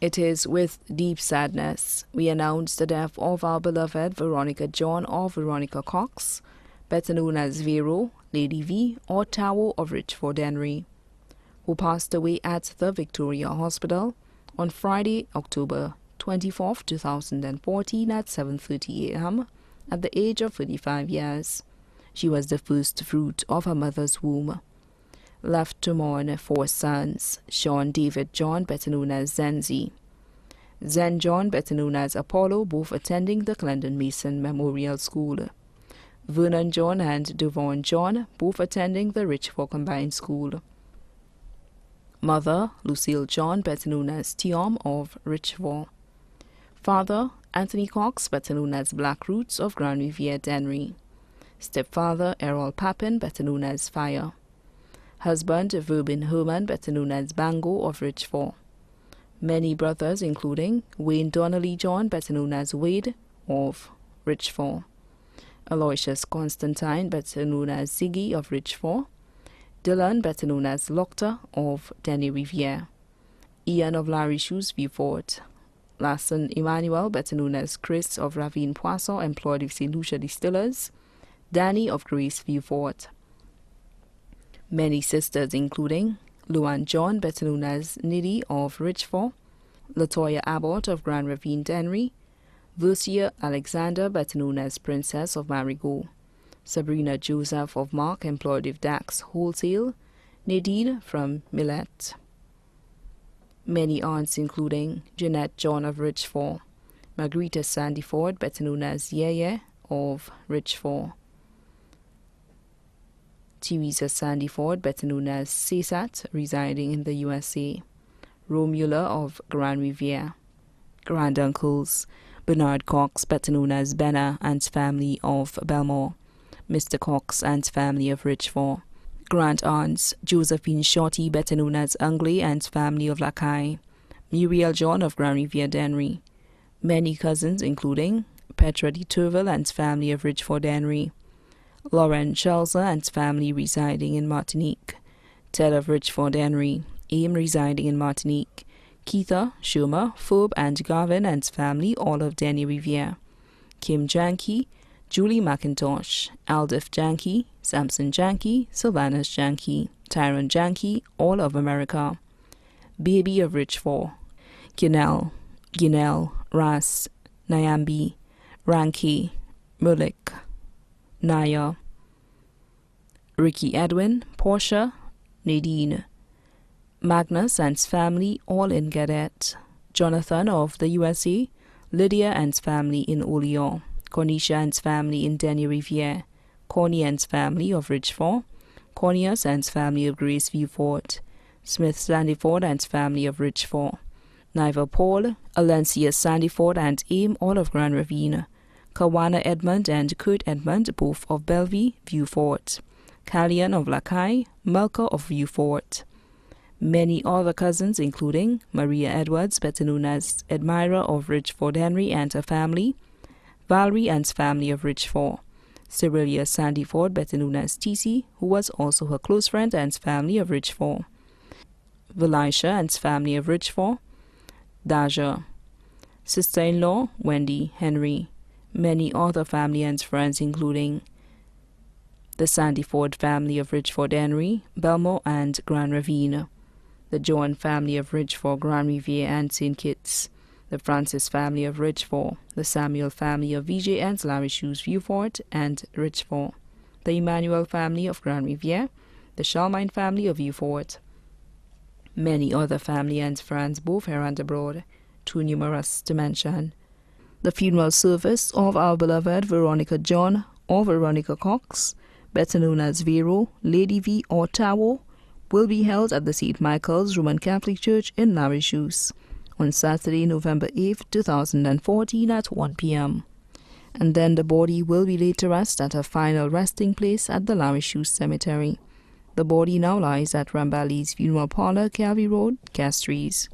It is with deep sadness we announce the death of our beloved Veronica John or Veronica Cox, better known as Vero, Lady V, or Tower of Richford Henry, who passed away at the Victoria Hospital on Friday, October 24, 2014 at 7:30 a.m. at the age of 35 years. She was the first fruit of her mother's womb. Left to mourn 4 sons: Sean David John, better known as Zenzi; Zen John, better known as Apollo, both attending the Clendon Mason Memorial School; Vernon John and Devon John, both attending the Richford Combined School; Mother Lucille John, better known as Tiom of Richford; Father Anthony Cox, better known as Black Roots of Grand Riviere Dennery; Stepfather Errol Papin, better known as Fire; husband Verbin Herman, better known as Bango of Richford; many brothers including Wayne Donnelly John, better known as Wade of Richford; Aloysius Constantine, better known as Ziggy of Richford; Dylan, better known as Loctor of Denny Riviere; Ian of Larry Shoes, Beaufort; Lasson Emmanuel, better known as Chris of Ravine Poisson, employed with St. Lucia Distillers; Danny of Grace, Beaufort. Many sisters including Luan John, better known as Niddy of Richford; Latoya Abbott of Grand Ravine Dennery; Versia Alexander, better known as Princess of Marigot; Sabrina Joseph of Mark, employed with Dax Wholesale; Nadine from Millet. Many aunts including Jeanette John of Richford; Margarita Sandyford, better known as Yeye of Richford; Teresa Sandyford, better known as Cesat, residing in the USA; Rome Mueller of Grand Riviere. Granduncles: Bernard Cox, better known as Benna and family of Belmore; Mr. Cox and family of Richford. Grand aunts: Josephine Shorty, better known as Anglais and family of Lacaille; Muriel John of Grand Riviere Dennery. Many cousins including Petra de Turville and family of Richford Dennery; Lauren Schelzer and family residing in Martinique; Ted of Richford Dennery; Aim residing in Martinique; Keitha, Schumer, Ferb and Garvin and family all of Denny Riviere; Kim Janke, Julie McIntosh, Aldith Janke, Samson Janke, Sylvanus Janke, Tyron Janke, all of America; Baby of Richford; Ginel, Ras, Nyambi, Ranke, Mulik, Naya; Ricky Edwin, Portia, Nadine; Magnus and family all in Gadet; Jonathan of the USA; Lydia and family in Olean; Cornisha and family in Denny Riviere; Corny and family of Richford; Cornius and family of Grace Beaufort; Smith Sandyford and family of Richford; Niver Paul, Alencia Sandyford and Aim all of Grand Ravine; Kawana Edmund and Kurt Edmund, both of Bellevue, Beaufort; Callian of Lacaille; Melka of Beaufort. Many other cousins including Maria Edwards, better known as Admira of Richford Henry and her family; Valerie and family of Richford; Cyrilia Sandyford, better known as TC, who was also her close friend and family of Richford; Valisha and family of Richford; Daja; sister-in-law Wendy Henry. Many other family and friends including the Sandyford family of Richford Henry, Belmore and Grand Ravine; the John family of Richford, Grand Riviere and St. Kitts; the Francis family of Richford; the Samuel family of VJ and Larry Shoes, Beaufort and Richford; the Emmanuel family of Grand Riviere; the Charlemagne family of Beaufort. Many other family and friends both here and abroad, too numerous to mention. The funeral service of our beloved Veronica John or Veronica Cox, better known as Vero, Lady V or Tower, will be held at the St. Michael's Roman Catholic Church in Larry Shoes on Saturday, November 8, 2014 at 1 p.m. And then the body will be laid to rest at her final resting place at the Larry Shoes Cemetery. The body now lies at Rambali's Funeral Parlor, Calvary Road, Castries.